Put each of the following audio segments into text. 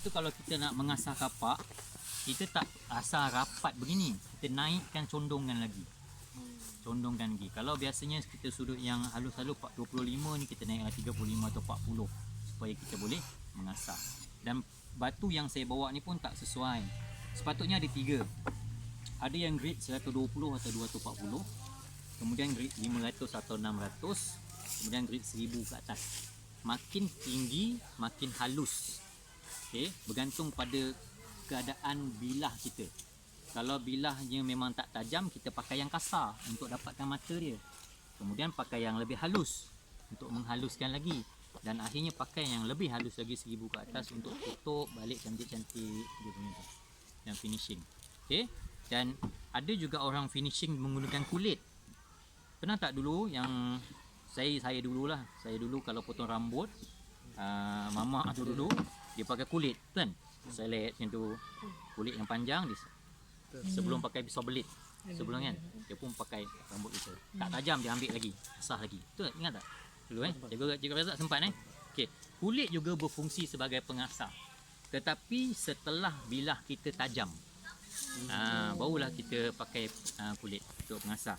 tu kalau kita nak mengasah kapak, kita tak asah rapat begini, kita naikkan condongkan lagi. Condongkan lagi. Kalau biasanya kita sudut yang halus-halus 25 ni, kita naikkan 35 atau 40 supaya kita boleh mengasah. Dan batu yang saya bawa ni pun tak sesuai. Sepatutnya ada 3. Ada yang grade 120 atau 240, kemudian grade 500 atau 600, kemudian grade 1000 ke atas. Makin tinggi makin halus. Okey, bergantung pada keadaan bilah kita. Kalau bilahnya memang tak tajam, kita pakai yang kasar untuk dapatkan mata dia. Kemudian pakai yang lebih halus untuk menghaluskan lagi. Dan akhirnya pakai yang lebih halus lagi 1000 ke atas untuk tutup balik cantik-cantik dia punya tu. Yang finishing. Okey. Dan ada juga orang finishing menggunakan kulit. Pernah tak dulu yang saya dululah. Saya dulu kalau potong rambut, mama tu dulu dia pakai kulit kan. Selet macam tu. Kulit yang panjang dia sebelum pakai pisau belit. Sebelum kan dia pun pakai rambut itu. Tak tajam dia ambil lagi, asah lagi. Betul, ingat tak? Dulu Cikgu Razak sempat Okey, kulit juga berfungsi sebagai pengasah. Tetapi setelah bilah kita tajam, barulah kita pakai kulit untuk pengasah.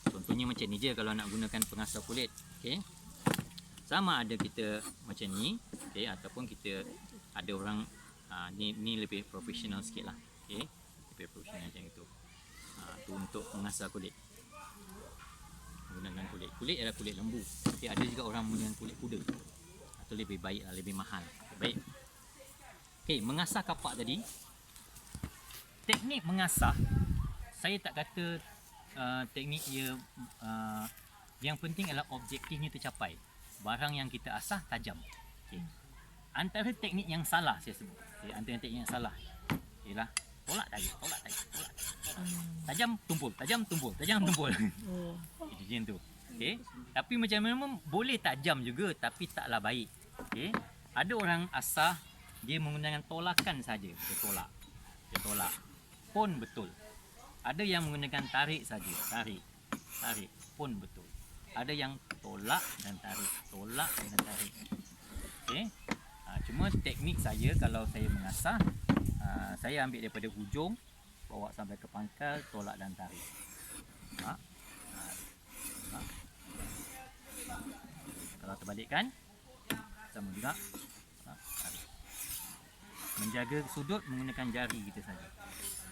Contohnya macam ni je kalau nak gunakan pengasah kulit. Okey. Sama ada kita macam ni, okey, ataupun kita ada orang ni lebih profesional sikit lah. Okey. Lebih profesional macam itu. Tu untuk mengasah kulit. Menggunakan kulit. Kulit adalah kulit lembu. Tapi ada juga orang menggunakan kulit kuda. Itu lebih baik lah, lebih mahal. Baik. Okey, mengasah kapak tadi. Teknik mengasah, saya tak kata teknik dia yang penting adalah objektifnya tercapai. Barang yang kita asah tajam. Okay. Antara teknik yang salah saya sebut. Okay, antara teknik yang salah ialah tolak tarik. Tajam tumpul, tajam tumpul, tajam tumpul. Itu macam tu. Okey. Tapi macam mana boleh tajam juga tapi taklah baik. Okey. Ada orang asah dia menggunakan tolakan saja. Dia tolak. Pun betul. Ada yang menggunakan tarik saja. Tarik pun betul. Ada yang tolak dan tarik. Okey. Cuma teknik saya kalau saya mengasah, saya ambil daripada hujung, bawa sampai ke pangkal, tolak dan tarik. Kalau terbalikkan, sama juga. Tarik. Menjaga sudut menggunakan jari kita saja.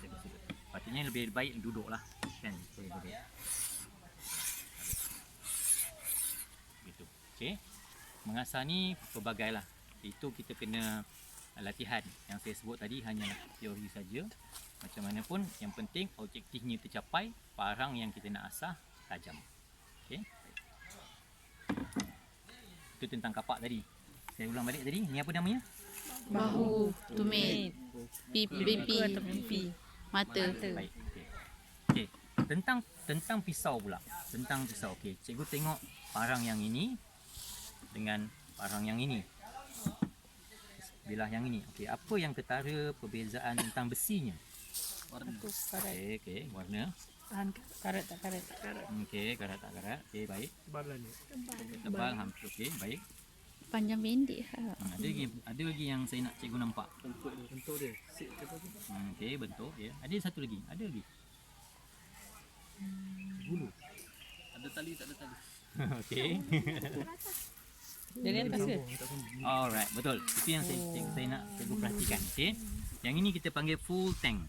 Jaga sudut. Patutnya lebih baik duduklah, kan? Duduk. Gitu. Okey. Mengasah ni pelbagailah. Itu kita kena latihan. Yang saya sebut tadi hanyalah teori saja. Macam mana pun yang penting objektifnya tercapai, barang yang kita nak asah tajam. Okey. Itu tentang kapak tadi. Saya ulang balik tadi. Ni apa namanya? Bahu, tumit, pipi atau pipi, mata. Baik. Okey. Tentang pisau pula. Tentang pisau. Okey, cikgu tengok parang yang ini dengan parang yang ini. Bilah yang ini. Okey, apa yang ketara perbezaan tentang besinya? Warna. Okey, warna. Tahan karat tak karat. Okey, karat tak karat. Okey, baik. Tebalan ni. Tebal hampir. Okey, baik. Panjang pendek. Ada lagi yang saya nak cikgu nampak. Bentuk dia. Sik kata tu. Okey, bentuk ya. Ada satu lagi. Ada lagi. Bulu. Ada tali tak ada tali. Okey. Dari atas ke? Alright, betul. Itu yang saya nak cikgu perhatikan. Okey. Yang ini kita panggil full tank.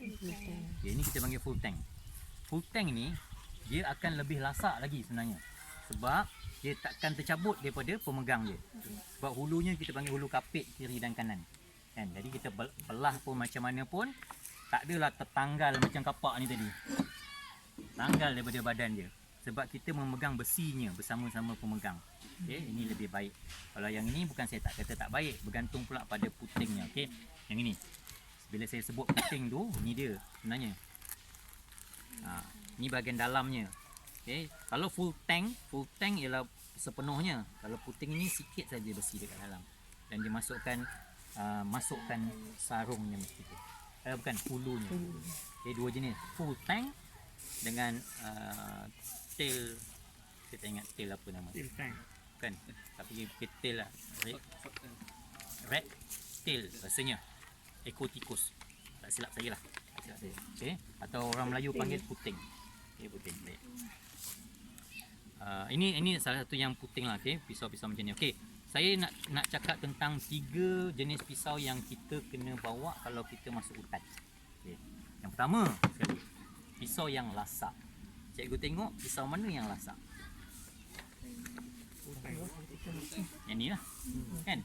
Okey, ini kita panggil full tank. Full tank ni dia akan lebih lasak lagi sebenarnya. Sebab dia takkan tercabut daripada pemegang dia. Sebab hulunya kita panggil hulu kapit kiri dan kanan. Kan? Jadi kita belah pun macam mana pun tak adalah tertanggal macam kapak ni tadi. Tanggal daripada badan dia. Sebab kita memegang besinya bersama-sama pemegang. Okey, ini lebih baik. Kalau yang ini bukan saya tak kata tak baik, bergantung pula pada putingnya. Okey. Yang ini. Bila saya sebut puting tu, ni dia sebenarnya. Ni bahagian dalamnya. Okey. Kalau full tank ialah sepenuhnya. Kalau puting ini sikit saja besi dekat dalam. Dan dia masukkan sarungnya mesti tu. Bukan hulunya. Okey, dua jenis. Full tank dengan tail. Kita ingat tail apa nama? Tail tank. Kan? Tapi tail lah. Red kutil rasanya. Ekor tikus. Tak silap saya lah. Tak silap saya. Okey. Atau orang Melayu panggil puting. Okey, puting. Baik. Ini salah satu yang puting lah, okey, pisau-pisau macam ni. Okey, saya nak cakap tentang 3 jenis pisau yang kita kena bawa kalau kita masuk hutan. Okey. Yang pertama sekali, pisau yang lasak. Cikgu tengok pisau mana yang lasak? Yang ni lah. Kan?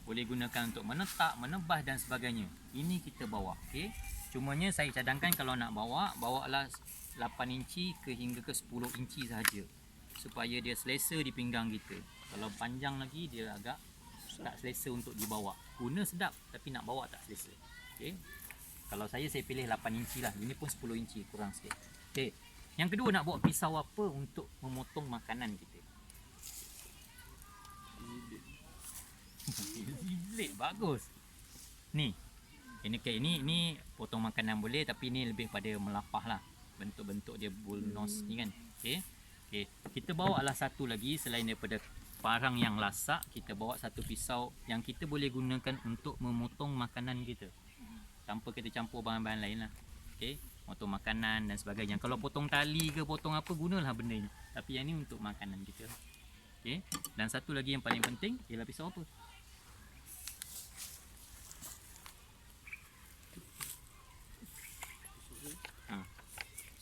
Boleh gunakan untuk menetak, menebas dan sebagainya. Ini kita bawa, okey. Cumanya saya cadangkan kalau nak bawalah 8 inci hingga ke 10 inci sahaja. Supaya dia selesa di pinggang kita. Kalau panjang lagi dia agak tak selesa untuk dibawa. Guna sedap tapi nak bawa tak selesa. Okey. Kalau saya pilih 8 inci lah. Ini pun 10 inci kurang sikit. Okey. Yang kedua, nak bawa pisau apa untuk memotong makanan kita? Ziblet. Bagus. Ni. Ini potong makanan boleh tapi ni lebih pada melapah lah. Bentuk-bentuk dia bullnose ni kan. Okey. Okay. Kita bawa lah satu lagi selain daripada parang yang lasak, kita bawa satu pisau yang kita boleh gunakan untuk memotong makanan kita tanpa kita campur bahan-bahan lain lah. Okay. Potong makanan dan sebagainya. Kalau potong tali ke potong apa, gunalah benda ni. Tapi yang ni untuk makanan kita. Okay. Dan satu lagi yang paling penting ialah pisau apa?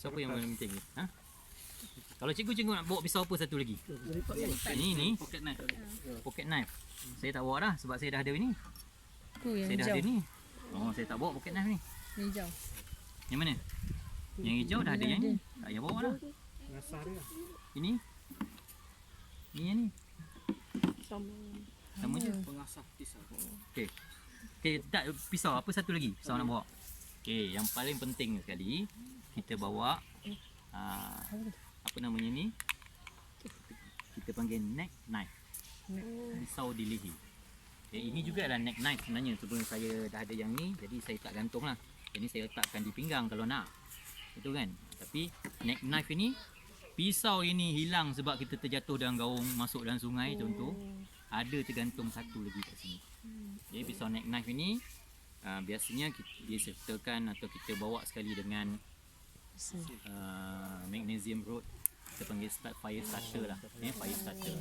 Siapa yang paling penting ni? Kalau cikgu nak bawa pisau apa satu lagi? Ni Pocket knife. pocket knife. Saya tak bawa dah sebab saya dah ada ni. Tu yang Saya dah hijau. ada ni. Oh, saya tak bawa pocket knife ni. Yang hijau. Yang mana? Yang hijau dah ada yang ni. Tak payah bawa lah. Ngasah dia. Ini. Ni yang ni. Sama je. Pengasah pisau. Okey. Okey, tak pisau apa satu lagi? Pisau nak bawa. Okey, yang paling penting sekali kita bawa apa namanya ni? Kita panggil neck knife. Pisau di leher. Ini juga adalah neck knife sebenarnya. Cuma saya dah ada yang ni, jadi saya tak gantung lah. Ini saya letakkan di pinggang kalau nak. Betul kan? Tapi neck knife ini, pisau ini hilang sebab kita terjatuh dalam gaung, masuk dalam sungai contoh. Ada tergantung satu lagi kat sini. Jadi pisau neck knife ini biasanya disertakan atau kita bawa sekali dengan magnesium rod. Kita panggil fire starter lah. Fire starter.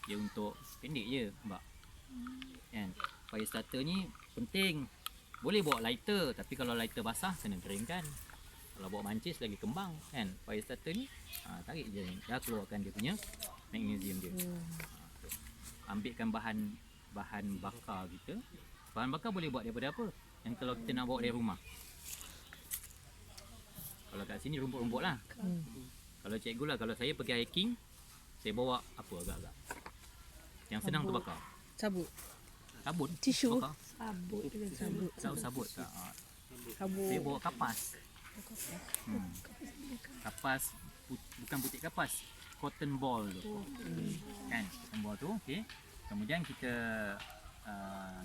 Dia untuk pendek je, mbak. Kan? Fire starter ni penting. Boleh bawa lighter, tapi kalau lighter basah kena keringkan. Kalau bawa mancis lagi kembang, kan? Fire starter ni tarik je, dah keluarkan dia punya magnesium dia. Ambilkan bahan bakar kita. Bahan bakar boleh buat daripada apa? Yang kalau kita nak bawa dari rumah. Kalau kat sini rumput-rumput lah. Kalau cikgu lah, kalau saya pergi hiking, saya bawa apa agak-agak yang senang terbakar. Sabut. Sabut. Tisu. Bakar. Sabut tak? Sabut. Saya bawa kapas. Kapas, bukan putik kapas, cotton ball tu. Kan, cotton ball tu, okey. Kemudian kita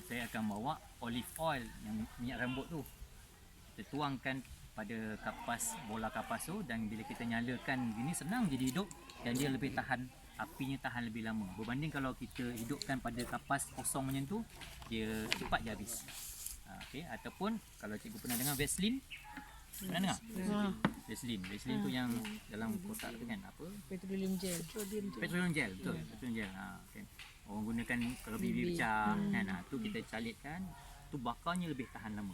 saya akan bawa olive oil yang minyak rambut tu. Kita tuangkan pada kapas, bola kapas tu, dan bila kita nyalakan gini senang je hidup dan dia lebih tahan, apinya tahan lebih lama berbanding kalau kita hidupkan pada kapas kosong macam tu, dia cepat je habis. Okey, ataupun kalau cikgu pernah dengar Vaseline, pernah dengar? Vaseline tu yang dalam kotak tu kan, apa? Petroleum gel. Petroleum gel, betul. Petroleum gel. Kan. Orang gunakan kalau bibi pecah kan, tu kita calitkan, tu bakarnya lebih tahan lama.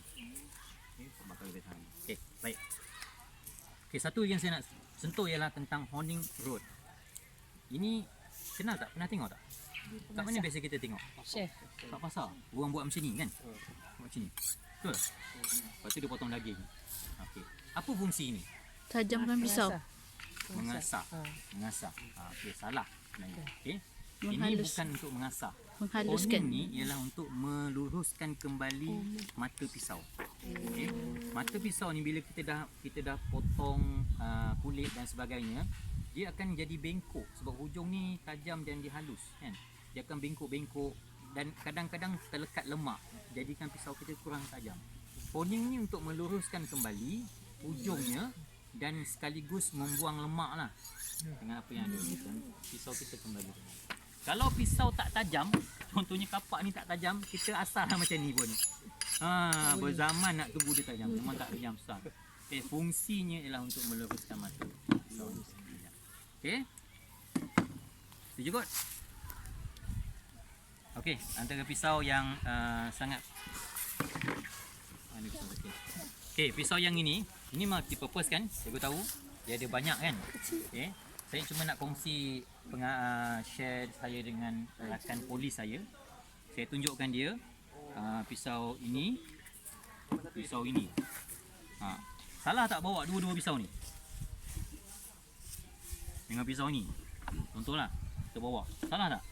Okey, bakar lebih tahan. Okey, baik. Okey, satu yang saya nak sentuh ialah tentang Horning Road. Ini kenal tak? Pernah tengok tak? Kat mana biasa kita tengok? Chef. Kat pasar. Orang buat macam ni kan? Buat macam ni. Betul? Lepas tu dia potong daging. Okey. Apa fungsi ni? Tajamkan pisau. Mengasah. Mengasah. Okey, salah sebenarnya. Okey. Ini Menghalus. bukan untuk mengasah. Menghaluskan. Horning ni ialah untuk meluruskan kembali mata pisau. Okay. Mata pisau ni bila kita dah potong kulit dan sebagainya, dia akan jadi bengkok sebab hujung ni tajam dan dia halus kan. Dia akan bengkok-bengkok dan kadang-kadang terlekat lemak, jadikan pisau kita kurang tajam. Horning ni untuk meluruskan kembali hujungnya dan sekaligus membuang lemak lah dengan apa yang ada. Pisau kita kembali. Kalau pisau tak tajam, contohnya kapak ni tak tajam, kita asah lah macam ni pun. Berzaman nak tunggu dia tajam. Memang tak tajam susah. Okay, fungsinya ialah untuk meluruskan mata. Pisau ni sendiri. Okay. Setuju kot? Okay, antara pisau yang sangat okay, pisau yang ini multi purpose kan, saya tahu dia ada banyak kan. Okay, saya cuma nak kongsi share saya dengan rakan polis saya. Saya tunjukkan dia pisau ini. Salah tak bawa dua-dua pisau ni dengan pisau ni? Contohlah kita bawa, salah tak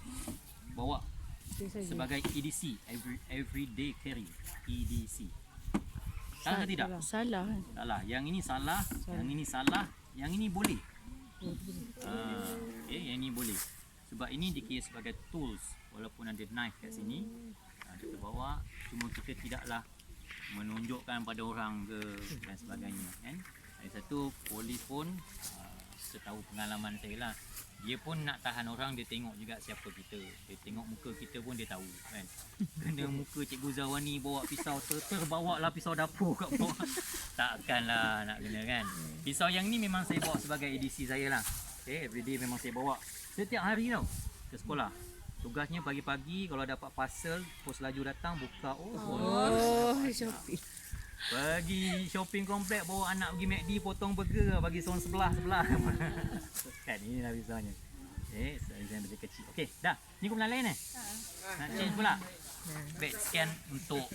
bawa sebagai EDC, everyday carry, EDC? Salah ke tidak? Salah kan? Salah. Yang ini salah, yang ini salah, yang ini boleh. Okay, yang ini boleh. Sebab ini dikira sebagai tools, walaupun ada knife kat sini. Kita bawa, cuma kita tidaklah menunjukkan pada orang ke dan sebagainya kan. Lagi satu, polis pun setahu pengalaman saya lah, dia pun nak tahan orang, dia tengok juga siapa kita. Dia tengok muka kita pun dia tahu kan. Kena muka Cikgu Zawani bawa pisau, terbawa lah pisau dapur kat bawah. Takkanlah nak kena kan. Pisau yang ni memang saya bawa sebagai edisi saya lah. Okay, everyday memang saya bawa setiap hari tau ke sekolah. Tugasnya pagi-pagi kalau dapat parcel, pos laju datang buka. Shopee. Pergi shopping komplek, bawa anak pergi McD potong burger, bagi seorang sebelah kan, inilah pisaunya. Okay, saya masih kecil. Okay, dah. Ni kebenaran lain Nak change pula. Back scan untuk